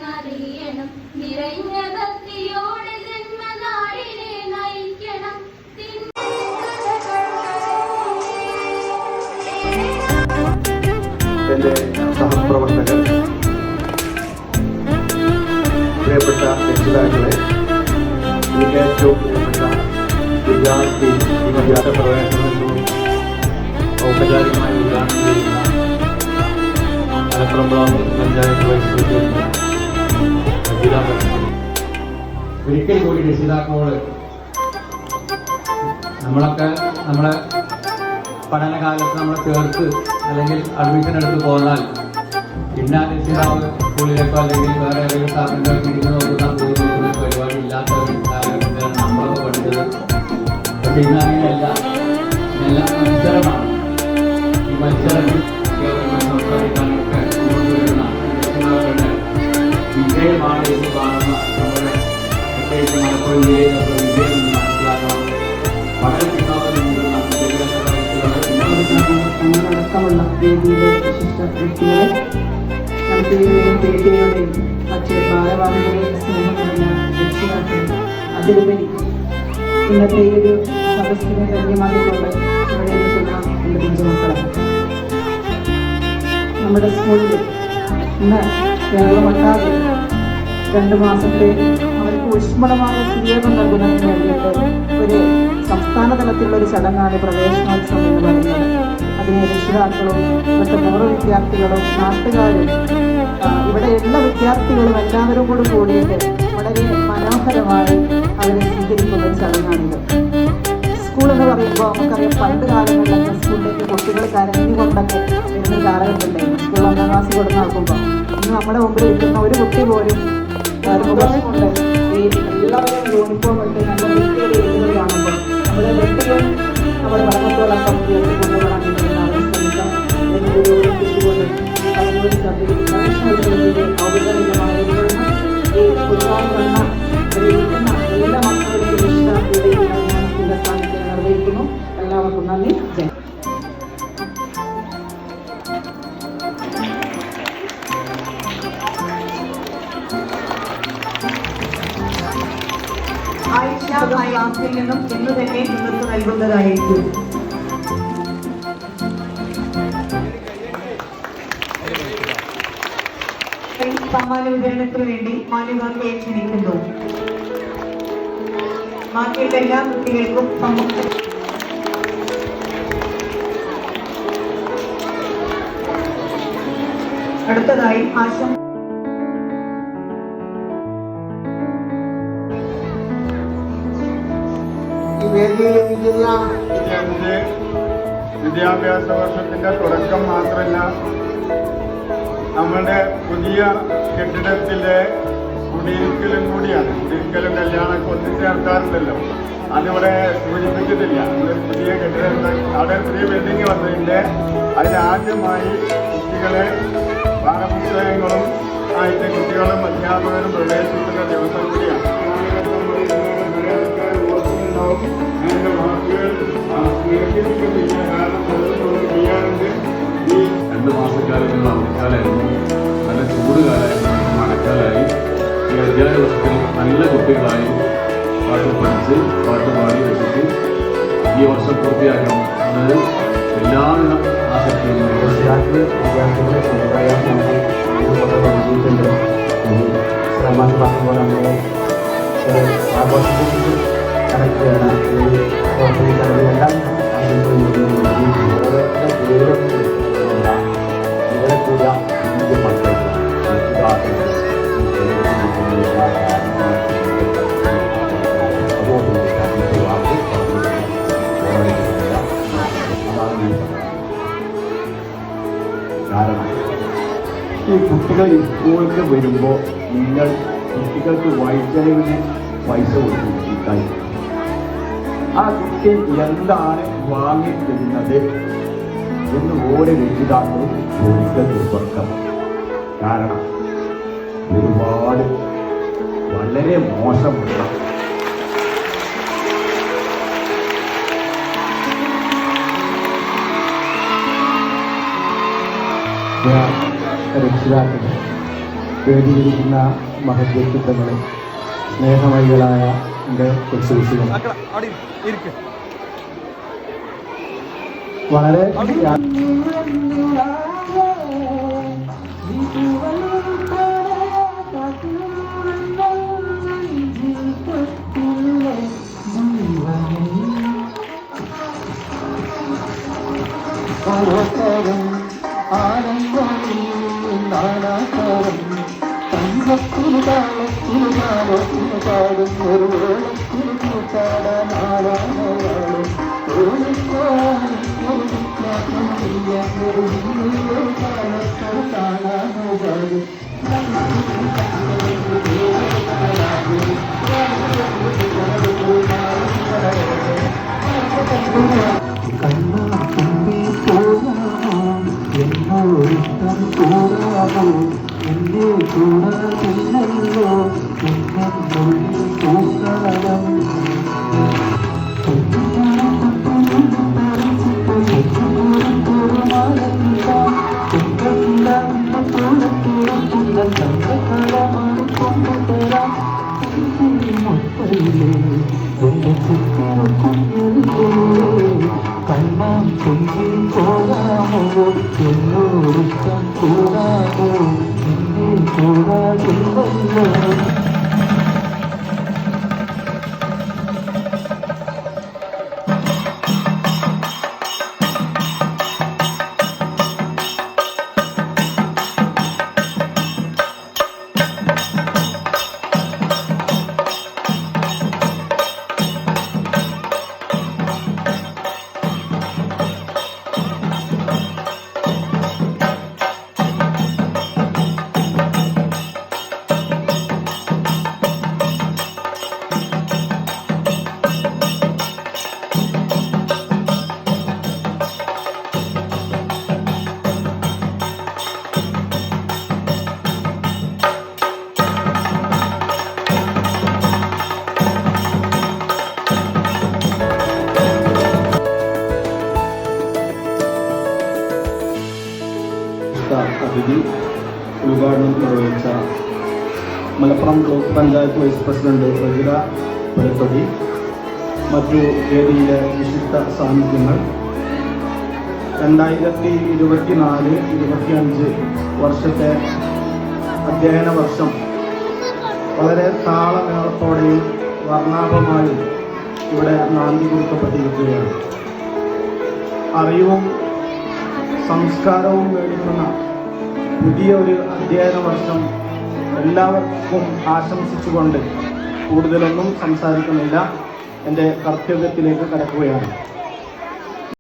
അറിയണം. നിറഞ്ഞ ഭക്തിയോടെ ജന്മനാടിനെ നയിക്കണം. എന്റെ സഹപ്രവർത്തകർ, പ്രിയപ്പെട്ട രക്ഷിതാക്കളെ, എനിക്ക് ഏറ്റവും പ്രിയപ്പെട്ട വിദ്യാർത്ഥി വിദ്യാർത്ഥി പ്രവേശനവും ഔപചാരികമായി ഉദ്ഘാടനം ചെയ്യുന്ന Malappuram block panchayat vice president ജില്ലാ പ്രസിഡന്റ്, ഒരിക്കൽ കൂടി രക്ഷിതാക്കളോട് നമ്മളെ പഠനകാലത്ത് നമ്മളെ ചേർത്ത് അല്ലെങ്കിൽ അഡ്മിഷൻ എടുത്ത് പോന്നാൽ പിന്നെ രക്ഷിതാവ് സ്കൂളിലേക്കോ അല്ലെങ്കിൽ വേറെ ഏതെങ്കിലും സ്ഥാപനങ്ങൾ തിരിഞ്ഞു നോക്കുന്ന പരിപാടി ഇല്ലാത്ത കാലഘട്ടത്തിലാണ് നമ്മളൊക്കെ പഠിച്ചത്. പക്ഷെ ഇന്ന് അങ്ങനെയല്ല, എല്ലാം മത്സരമാണ്. ഈ മത്സരത്തിൽ സംസാരിക്കാനൊക്കെ മുന്നോട്ട് വരുന്ന രക്ഷിതാക്കളുടെ വിജയമാണ് എന്ന് കാണുന്ന നമ്മുടെ പ്രത്യേകിച്ച് മലപ്പുറം ജില്ലയിൽ വിജയം എന്ന് മനസ്സിലാക്കണം. വളരെ വിനോദമുള്ള അടക്കമുള്ള വേദിയിലെ വിശിഷ്ട വ്യക്തികളെ, നന്ദിയുടെയും പേടിയുടെയും മറ്റ് ഭാരവാഹികളെയും സ്നേഹം നിറഞ്ഞ രക്ഷിതാക്കളെ, അതിലുപരി ഇന്നത്തെ ഈ ഒരു സദസ്സിനെ ധന്യമാക്കിക്കൊണ്ട് ഇവിടെ ഇരിക്കുന്ന എൻ്റെ പിഞ്ചുമക്കളെ, നമ്മുടെ സ്കൂളിൽ ഇന്ന് കേരളമൊട്ടാകെ 2 മാസത്തെ അവർക്ക് ഊഷ്മളമായ സ്വീകരണം നൽകുന്നതിന് വേണ്ടിയിട്ട് ഒരു സംസ്ഥാന തലത്തിലുള്ള ഒരു ചടങ്ങാണ് പ്രവേശനോത്സവം എന്ന് പറയുന്നത്. അതിനെ രക്ഷിതാക്കളും ഇവിടുത്തെ പൂർവ്വ വിദ്യാർത്ഥികളും നാട്ടുകാരും ഇവിടെയുള്ള വിദ്യാർത്ഥികളും എല്ലാവരും കൂടി കൂടിയിട്ട് വളരെ മനോഹരമായി അവരെ സ്വീകരിക്കുന്ന ഒരു ചടങ്ങാണിത്. സ്കൂൾ എന്ന് പറയുമ്പോൾ നമുക്കറിയാം, പണ്ട് കാലങ്ങളിലൊക്കെ സ്കൂളിലേക്ക് കുട്ടികൾ കരഞ്ഞുകൊണ്ടൊക്കെ വരുന്ന കാലഘട്ടമുണ്ടായിരുന്നു. സ്കൂൾ 1ാം ക്ലാസ് കൊടുത്ത് നടക്കുമ്പോൾ ഇന്ന് നമ്മുടെ മുമ്പിൽ ഇരിക്കുന്ന ഒരു കുട്ടി പോലും മുഖമുണ്ട് ഈ എല്ലാവരും യൂണിഫോം ഇട്ട് നല്ല വൃത്തിയുടെ രീതികൾ കാണുമ്പോൾ നമ്മുടെ വ്യക്തികൾ നമ്മുടെ പഠനത്തോടൊപ്പം ഉയർത്തിക്കൊണ്ടുപോകാൻ അവർ ശ്രമിക്കണം എന്നൊരു ഉദ്ദേശിച്ചുകൊണ്ട് ഔപചാരികമായ ഈ പുതുതായി വന്ന എല്ലാ മക്കളുടെയും രക്ഷിതാക്കളുടെയും ഞാൻ ഇതിൻ്റെ സാന്നിധ്യം നിർവഹിക്കുന്നു. എല്ലാവർക്കും നന്ദി. ജയ ക്ലാസ്സിൽ നിന്നും ഇന്ന് തന്നെ നിങ്ങൾക്ക് നൽകുന്നതായിരിക്കും. സമ്മാന വിതരണത്തിന് വേണ്ടി മാന്യമാർക്കെ ക്ഷണിക്കുന്നു. ബാക്കിയുള്ള എല്ലാ കുട്ടികൾക്കും അടുത്തതായി ആശം വിദ്യാഭ്യാസ വർഷത്തിന്റെ തുടക്കം മാത്രമല്ല, നമ്മുടെ പുതിയ കെട്ടിടത്തിലെ കുടിയിരിക്കലും കൂടിയാണ്. കുടിയിരിക്കലും കല്യാണമൊക്കെ ഒത്തുചേർക്കാറുണ്ടല്ലോ, അതിവിടെ സൂചിപ്പിച്ചിട്ടില്ല. പുതിയ കെട്ടിടം അവിടെ പുതിയ ബിൽഡിംഗ് വന്നതിൻ്റെ അതിനാദ്യമായി കുട്ടികളെ പാഠപുസ്തകങ്ങളും ആയിട്ട് കുട്ടികളും അധ്യാപകരും പ്രവേശിക്കുന്ന ദിവസം കൂടിയാണ്. അതിൻ്റെ വാക്കുകൾ കേൾക്കുന്നില്ല. കാരണം ചെയ്യാറുണ്ട്. ഈ 2 മാസക്കാലങ്ങൾ അവധിക്കാലായിരുന്നു, നല്ല ചൂട് കാലമായിരുന്നു, മഴക്കാലമായി. ഈ അധ്യായ വർഷത്തിൽ നല്ല കുട്ടികളായി പാട്ട് പഠിച്ച് പാട്ട് പാടി രസിച്ച് ഈ വർഷം പൂർത്തിയാക്കണം എന്നത് എല്ലാവിധ ആസക്തിയും വിദ്യാർത്ഥികളെ ശ്രമം പറഞ്ഞപ്പോൾ നമ്മൾ ആഘോഷിക്കുന്നത് കണക്കുകയാണ്. എല്ലാം ഇവരെ കൂടിയ ഇന്ത്യ മക്കൾ കാരണം ഈ കുട്ടികൾ സ്കൂളിൽ വരുമ്പോൾ നിങ്ങൾ കുട്ടികൾക്ക് വഴിച്ചെലവിന് പൈസ കൊടുക്കും. ആ കുട്ടി എന്താണ് വാങ്ങിത്തരുന്നത് എന്ന് ഓരോ രക്ഷിതാക്കളും ചോദിക്കാൻ നിർബന്ധം. കാരണം ഒരുപാട് വളരെ മോശമുള്ള രക്ഷിതാക്കൾ വേദിയിരിക്കുന്ന മഹത് വ്യക്തിത്വങ്ങളെ, സ്നേഹമയികളായ എൻ്റെ കൊച്ചുകുട്ടികൾ, വളരെ അതിഥി ഉദ്ഘാടനം നിർവഹിച്ച Malappuram block panchayat vice president Vajira Purappadi, മറ്റു വേദിയിലെ വിശിഷ്ട സാന്നിധ്യങ്ങൾ, 2024-25 വർഷത്തെ അധ്യയന വർഷം വളരെ താളമേളത്തോടെയും വർണ്ണാഭമായും ഇവിടെ നാന്ദി കുറിക്കപ്പെട്ടിരിക്കുകയാണ്. അറിവും സംസ്കാരവും മേടിക്കുന്ന പുതിയ ഒരു അധ്യയന വർഷം എല്ലാവർക്കും ആശംസിച്ചുകൊണ്ട് കൂടുതലൊന്നും സംസാരിക്കുന്നില്ല, എൻ്റെ കർത്തവ്യത്തിലേക്ക് കടക്കുകയാണ്.